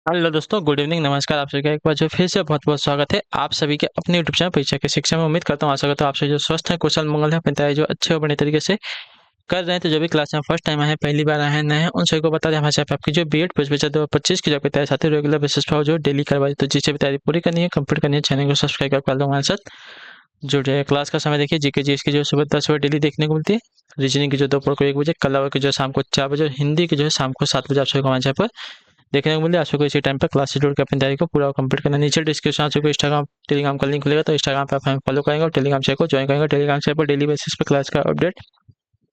Hello दोस्तों, good evening, नमस्कार। आप सभी का एक बार जो फिर से बहुत-बहुत स्वागत है आप सभी के अपने यूट्यूब चैनल परीक्षा की शिक्षा में। उम्मीद करता हूँ, आशा करता हूँ आप सभी जो स्वस्थ हैं, कुशल मंगल हैं, अपनी तैयारी जो अच्छे और बढ़िया तरीके से कर रहे हैं। तो जो भी क्लास में फर्स्ट टाइम आए हैं, पहली बार आए हैं, नए हैं, उन सभी को बता दें हमारे साथ आपकी जो बीएड पोस्ट बचा 2025 की जो आपकी तैयारी साथी रेगुलर बेसिस पर हो जो डेली करवाई, तो जिससे भी तैयारी पूरी करनी है, कंप्लीट करनी है, चैनल को सब्सक्राइब कर लो हमारे साथ जुड़ जाइए। क्लास का समय देखिए, जीके जी इसकी जो सुबह 10 बजे डेली देखने को मिलती है, रीजनिंग की जो दोपहर को 1 बजे, कला की जो शाम को 4 बजे और हिंदी की जो है शाम को 7 बजे आप सभी को हमारे यहाँ पर देखने को मिले। आप सबको इसी टाइम पर क्लास से जुड़ के अपनी तैयारी को पूरा कंप्लीट करना। नीचे डिस्क्रिप्शन आप सबको इंस्टाग्राम टेलीग्राम का लिंक मिलेगा, तो इंस्टाग्राम पे आप हमें फॉलो करेंगे और टेलीग्राम चैनल को ज्वाइन करेंगे। टेलीग्राम चैनल पर डेली बेसिस पे क्लास का अपडेट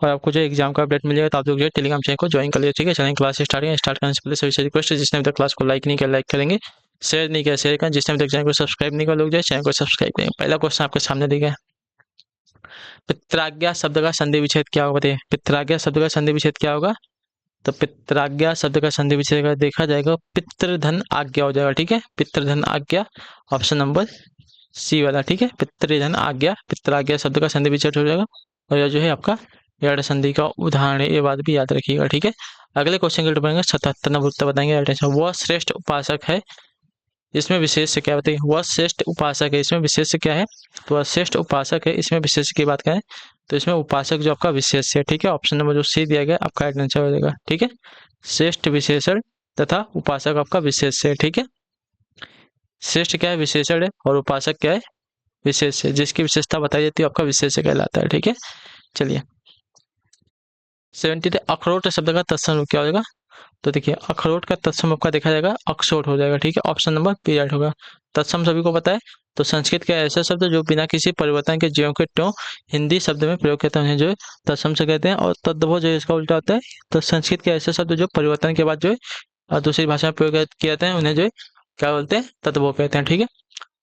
और आपको जो एग्जाम का अपडेट मिलेगा, तो आप लोग जो है टेलीग्राम चैनल को ज्वाइन कर लीजिए। ठीक है, चलिए क्लास स्टार्ट करने से पहले सभी से रिक्वेस्ट है, जिसने अभी तक क्लास को लाइक नहीं किया लाइक करेंगे, शेयर नहीं किया शेयर करें, जिसने अभी तक चैनल को सब्सक्राइब नहीं किया लोग जो है चैनल को सब्सक्राइब करेंगे। पहला क्वेश्चन आपके सामने दिया है, पित्राज्ञा शब्द का संधि विच्छेद क्या होगा? बताइए, पित्राज्ञा शब्द का संधि विच्छेद क्या होगा? तो पित्राज्ञा शब्द का संधि विच्छेद अगर देखा जाएगा, पितृधन आज्ञा हो जाएगा। ठीक है, पितृधन आज्ञा, ऑप्शन नंबर सी वाला। ठीक है, पितृधन आज्ञा, पित्राज्ञा शब्द का संधि विच्छेद हो जाएगा। और यह जो है आपका यड़ संधि का उदाहरण है, ये बात भी याद रखिएगा। ठीक है, अगले क्वेश्चन के बढ़ेंगे। 77 नंबर उत्तर बताएंगे। वह श्रेष्ठ उपासक है, इसमें विशेष से क्या बताइए? वह श्रेष्ठ उपासक है, इसमें विशेष से क्या है? तो वह श्रेष्ठ उपासक है, इसमें विशेष की बात करें तो इसमें उपासक जो आपका विशेष है। ठीक है, ऑप्शन नंबर जो सी दिया गया आपका राइट आंसर हो जाएगा। ठीक है, श्रेष्ठ विशेषण तथा उपासक आपका विशेष है। ठीक है, श्रेष्ठ क्या है? विशेषण है, और उपासक क्या है? विशेष है। जिसकी विशेषता बताई जाती है आपका विशेष कहलाता है। ठीक है, चलिए 70 अखरोट शब्द का तत्सम क्या हो जाएगा? तो देखिए, अखरोट का तत्सम आपका देखा जाएगा अखसोट हो जाएगा। ठीक है, ऑप्शन नंबर बी राइट होगा। तत्सम सभी को पता है। तो संस्कृत के ऐसे शब्द जो बिना किसी परिवर्तन के ज्यों के त्यों हिंदी शब्द में प्रयोग करते हैं जो है तत्सम से कहते हैं। और तद्भव जो है इसका उल्टा होता है। तो संस्कृत के ऐसे शब्द जो परिवर्तन के बाद जो है दूसरी भाषा में प्रयोग किए जाते हैं, उन्हें जो है क्या बोलते हैं? तद्भव कहते हैं। ठीक है,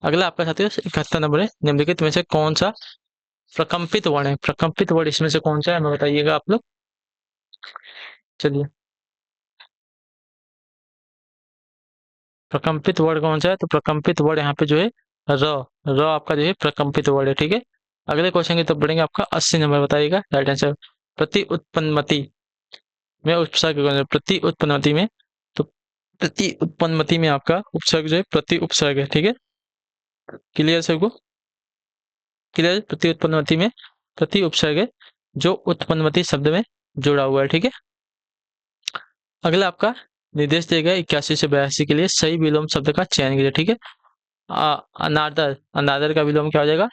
अगला आपका साथियों 71 नंबर है। निम्नलिखित में से कौन सा प्रकंपित वर्ण है? प्रकंपित वर्ण इसमें से कौन सा है, हमें बताइएगा आप लोग। चलिए, प्रकंपित वर्ड कौन सा है? तो प्रकंपित वर्ड यहाँ पे जो है र र आपका जो है प्रकंपित वर्ड है। ठीक है, अगले क्वेश्चन की तरफ बढ़ेंगे। आपका 80 नंबर बताइएगा राइट आंसर। प्रति उत्पन्नमति में उपसर्ग कौन है? प्रति उत्पन्नमति में, तो प्रति उत्पन्नमति में आपका उपसर्ग जो है प्रति उपसर्ग है। ठीक है, क्लियर सबको? क्लियर? प्रति उत्पन्नमति में प्रति उपसर्ग है जो उत्पन्नमति शब्द में जुड़ा हुआ है। ठीक है, अगला आपका निर्देश दिया गया 81 से 82 के लिए सही विलोम शब्द का चयन कीजिए। ठीक है, अनादर, अनादर का विलोम क्या हो जाएगा?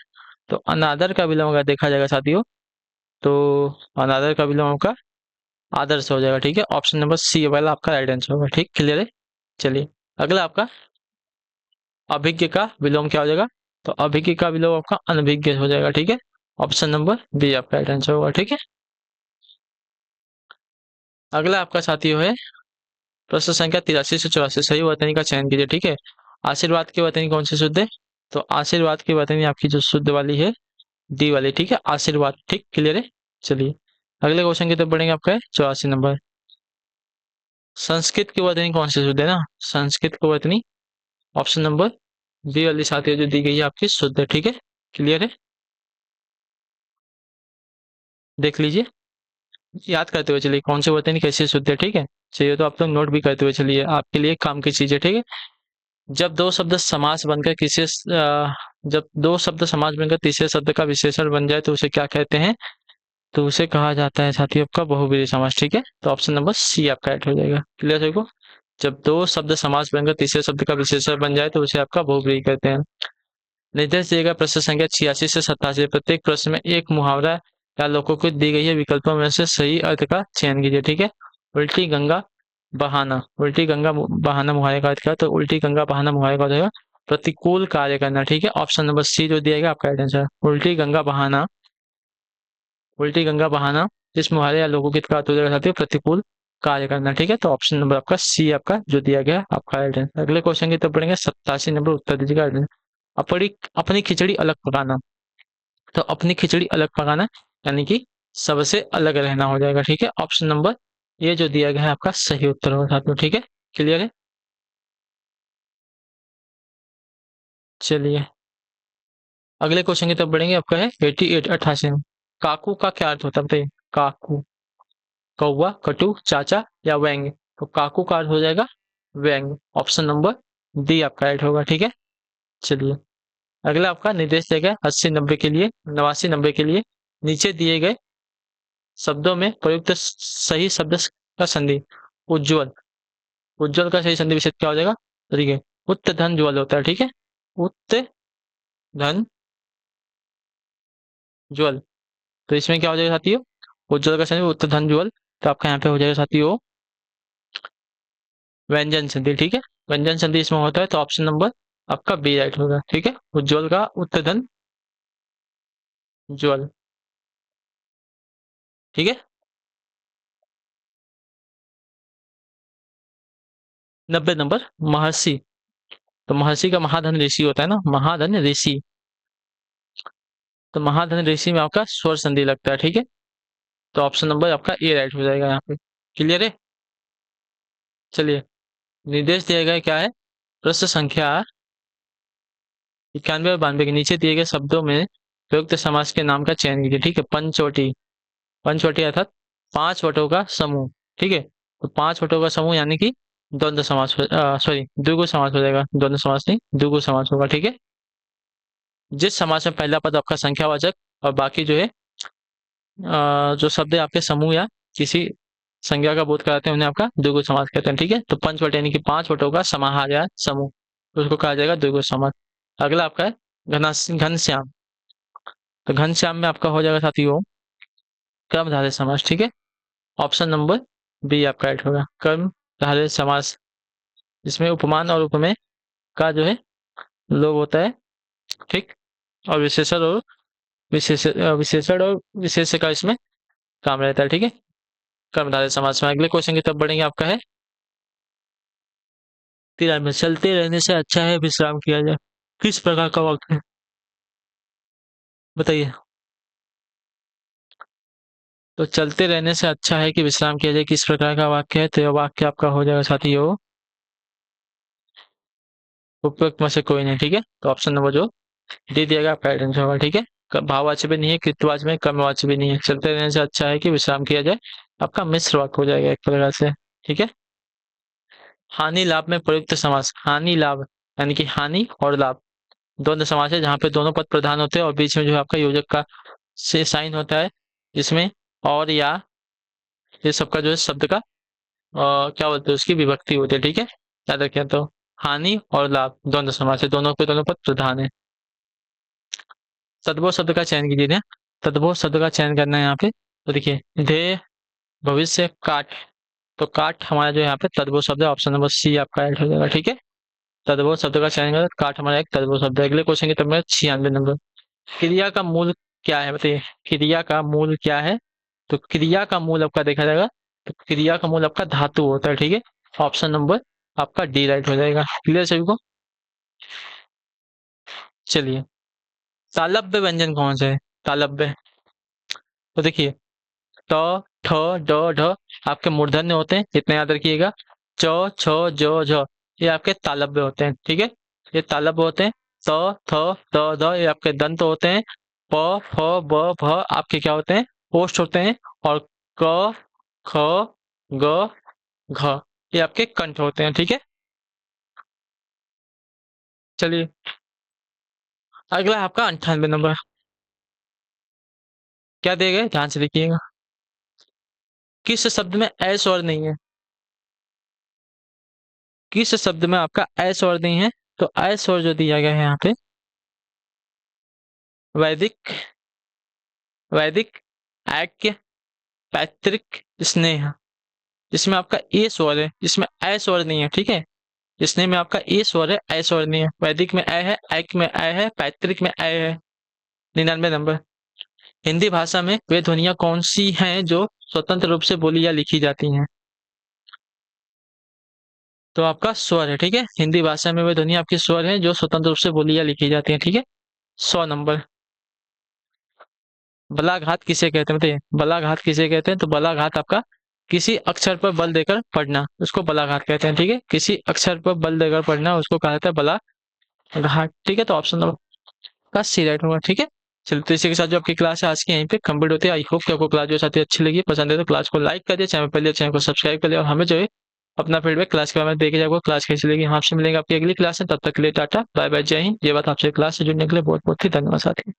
तो अनादर का विलोम अगर देखा जाएगा साथियों, तो अनादर का विलोम आपका आदर्श हो जाएगा। ठीक है, ऑप्शन नंबर सी वाला आपका राइट आंसर होगा। ठीक, क्लियर है? चलिए, अगला आपका अभिज्ञ का विलोम क्या हो जाएगा? तो अभिज्ञ का विलोम आपका अनभिज्ञ हो जाएगा। ठीक है, ऑप्शन नंबर बी आपका राइट आंसर होगा। ठीक है, अगला आपका साथियों है प्रश्न संख्या 83 से 84। सही वर्तनी का चयन कीजिए। ठीक है, आशीर्वाद की वर्तनी कौन सी शुद्ध है? तो आशीर्वाद की वर्तनी आपकी जो शुद्ध वाली है डी वाली। ठीक है, आशीर्वाद। ठीक, क्लियर है? चलिए, अगले क्वेश्चन की तरफ बढ़ेंगे। आपका है 84 नंबर। संस्कृत की वर्तनी कौन सी शुद्ध है ना? संस्कृत की वर्तनी ऑप्शन नंबर बी वाली साथी जो दी गई है आपकी शुद्ध है। ठीक है, क्लियर है? देख लीजिए, याद करते हुए चलिए कौन सी वर्तनी कैसी शुद्ध है। ठीक है, चाहिए तो आप लोग नोट भी करते हुए चलिए, आपके लिए काम की चीज है। ठीक है, जब दो शब्द समास बनकर किसी जब दो शब्द समास बनकर तीसरे शब्द का विशेषण बन जाए तो उसे क्या कहते हैं? तो उसे कहा जाता है साथियों आपका बहुब्रीहि समास। ठीक है, तो ऑप्शन नंबर सी आपका राइट हो जाएगा। क्लियर है को? जब दो शब्द समास बनकर तीसरे शब्द का विशेषण बन जाए तो उसे आपका बहुब्रीहि कहते हैं। निर्देश दिए गए प्रश्न संख्या 86 से 87। प्रत्येक प्रश्न में एक मुहावरा या लोकोक्ति दी गई है, विकल्पों में से सही अर्थ का चयन कीजिए। ठीक है, उल्टी गंगा बहाना, उल्टी गंगा बहाना मुहावरे का अर्थ क्या है? तो उल्टी गंगा बहाना मुहावरे का अर्थ है प्रतिकूल कार्य करना। ठीक है, ऑप्शन नंबर सी जो दिया गया आपका राइट आंसर। उल्टी गंगा बहाना, उल्टी गंगा बहाना इस मुहावरे या लोकोक्ति का अर्थ हो जाएगा साथियों प्रतिकूल कार्य करना। ठीक है, तो ऑप्शन नंबर आपका सी आपका जो दिया गया आपका राइट आंसर। अगले क्वेश्चन की तरफ बढ़ेंगे। 87 नंबर उत्तर दीजिएगा। अपनी अपनी खिचड़ी अलग पकाना, तो अपनी खिचड़ी अलग पकाना यानी कि सबसे अलग रहना हो जाएगा। ठीक है, ऑप्शन नंबर ये जो दिया गया है आपका सही उत्तर होगा साथियों। ठीक है, क्लियर है? चलिए, अगले क्वेश्चन की तरफ बढ़ेंगे। आपका है 88 88 में। काकू का क्या अर्थ होता है बताइए? काकू, कौवा, कटु, चाचा या व्यंग? तो काकू का अर्थ हो जाएगा व्यंग। ऑप्शन नंबर डी आपका राइट होगा। ठीक है, चलिए अगला आपका निर्देश देगा 80-90 के लिए, 89-90 के लिए। नीचे दिए गए शब्दों में प्रयुक्त सही शब्द का संधि। उज्ज्वल। उज्ज्वल का सही संधि विच्छेद क्या हो जाएगा? ठीक है, उत्त धन ज्वल होता है। ठीक है, उत्त धन ज्वल। तो इसमें क्या हो जाएगा साथियों? उज्ज्वल का संधि उत्त धन ज्वल। तो आपका यहाँ पे हो जाएगा साथियों व्यंजन संधि। ठीक है, व्यंजन संधि इसमें होता है, तो ऑप्शन नंबर आपका बी राइट होगा। ठीक है, उज्ज्वल का उत्त धन ज्वल। ठीक है, 90 नंबर महर्षि। तो महर्षि का महाधन ऋषि होता है ना, महाधन ऋषि। तो महाधन ऋषि में आपका स्वर संधि लगता है। ठीक है, तो ऑप्शन नंबर आपका ए राइट हो जाएगा यहाँ पे। क्लियर है? चलिए निर्देश दिया गया क्या है? प्रश्न संख्या 91 और 92 के नीचे दिए गए शब्दों में प्रयुक्त समास के नाम का चयन कीजिए। ठीक है, पंचवटी। पंचवटी अर्थात 5 वटों का समूह। ठीक है, तो 5 वटों का समूह यानी कि द्वंद्व समास, सॉरी द्विगु समास हो जाएगा, द्वंद्व समास नहीं द्विगु समास होगा। ठीक है, जिस समास में पहला पद आपका संख्यावाचक और बाकी जो है जो शब्द है आपके समूह या किसी संज्ञा का बोध कराते हैं, उन्हें आपका द्विगु समास कहते हैं। ठीक है, तो पंचवट यानी कि 5 वटों का समाहार या समूह, तो उसको कहा जाएगा द्विगु समास। अगला आपका है घनश्याम। तो घनश्याम में आपका हो जाएगा साथियों कर्मधारय समास। ठीक है, ऑप्शन नंबर बी आपका राइट होगा, कर्मधारय समास। इसमें उपमान और उपमेय का जो है लोग होता है। ठीक, और विशेषण और विशेष्य का इसमें काम रहता है। ठीक है, कर्मधारय समास में। अगले क्वेश्चन की तरफ बढ़ेंगे। आपका है 93, चलते रहने से अच्छा है विश्राम किया जाए, किस प्रकार का वाक्य है? बताइए। तो चलते रहने से अच्छा है कि विश्राम किया जाए, किस प्रकार का वाक्य है? तो यह वाक्य आपका हो जाएगा साथियों उपयुक्त में से कोई नहीं। ठीक है, तो ऑप्शन नंबर जो डी दिया गया आपका आंसर होगा। ठीक है, भाववाच्य भी नहीं है, कृतवाच्य में कर्मवाच्य भी नहीं है। चलते रहने से अच्छा है कि विश्राम किया जाए, आपका मिश्र वाक्य हो जाएगा एक प्रकार से। ठीक है, हानि लाभ में प्रयुक्त समास। हानि लाभ यानी कि हानि और लाभ द्वंद्व समास है, जहाँ पे दोनों पद प्रधान होते हैं और बीच में जो है आपका योजक का से साइन होता है, जिसमें और या ये सबका जो है शब्द का क्या बोलते हैं उसकी विभक्ति होती है। ठीक है, याद रखें। तो हानि और लाभ द्वंद्व समास है, दोनों पे दोनों पद प्रधान है। तद्भव शब्द का चयन कीजिए ना। तद्भव शब्द का चयन करना है यहाँ पे। तो देखिए ध्येय, भविष्य, काट। तो काट हमारा जो यहाँ पे तद्भव शब्द है, ऑप्शन नंबर सी आपका ऐड हो जाएगा। ठीक है, तद्भव शब्द का चयन करें, काट हमारा एक तद्भव शब्द है। अगले क्वेश्चन की तरफ में 96 नंबर। क्रिया का मूल क्या है? बताइए, क्रिया का मूल क्या है? तो क्रिया का मूल आपका देखा जाएगा, तो क्रिया का मूल आपका धातु होता है। ठीक है, ऑप्शन नंबर आपका डी राइट हो जाएगा। क्लियर सभी को? चलिए तालब्य व्यंजन कौन से है? तालब्य, तो देखिए ट, ठ, ड, ढ आपके मूर्धन्य होते हैं, इतना याद रखिएगा। च, छ, ज, झ ये आपके तालब्य होते हैं। ठीक है, ये तालब्य होते हैं। त, थ, द, ध ये आपके दंत होते हैं। प, फ, ब, भ आपके क्या होते हैं? ओष्ठ होते हैं। और क, ख, ग, घ ये आपके कंठ होते हैं। ठीक है, चलिए अगला है आपका 98 नंबर। क्या दिए गए ध्यान से देखिएगा। किस शब्द में ए स्वर नहीं है? किस शब्द में आपका ए स्वर नहीं है? तो ए स्वर जो दिया गया है यहाँ पे वैदिक, वैदिक, ऐक्य, पैतृक, स्नेह, इसमें आपका ए स्वर है, इसमें ए स्वर नहीं है। ठीक है, स्नेह में आपका ए स्वर है, ए स्वर नहीं है। वैदिक में ए है, ऐक्य में ए है, पैतृक में ए है। 99 नंबर। हिंदी भाषा में वे ध्वनियां कौन सी हैं जो स्वतंत्र रूप से बोली या लिखी जाती हैं? तो आपका स्वर है। ठीक है, हिंदी भाषा में वे ध्वनि आपकी स्वर है जो स्वतंत्र रूप से बोली या लिखी जाती है। ठीक है, 100 नंबर। बलाघात किसे कहते हैं? बताइए, बलाघात किसे कहते हैं? तो बलाघात आपका किसी अक्षर पर बल देकर पढ़ना, उसको बलाघात कहते हैं। ठीक है, किसी अक्षर पर बल देकर पढ़ना उसको कहा जाता है बलाघाट। ठीक है, तो ऑप्शन नंबर का सी राइट होगा। ठीक है, चलिए तो इसी के साथ जो आपकी क्लास है आज की यहीं पे कंप्लीट होती है। आई होप कि आपको क्लास जो साथी अच्छी लगी, पसंद है तो क्लास को लाइक कर दिए, चैनल पहले चैनल को सब्सक्राइब कर लिया और हमें जो है अपना फीडबैक क्लास के बाद में देके जाओगे, क्लास कैसी लगी। हम आपसे मिलेंगे आपकी अगली क्लास में, तब तक के लिए टाटा बाय बाय, जय हिंद। ये बात आपसे क्लास से जुड़ने के लिए बहुत बहुत ही धन्यवाद साथी।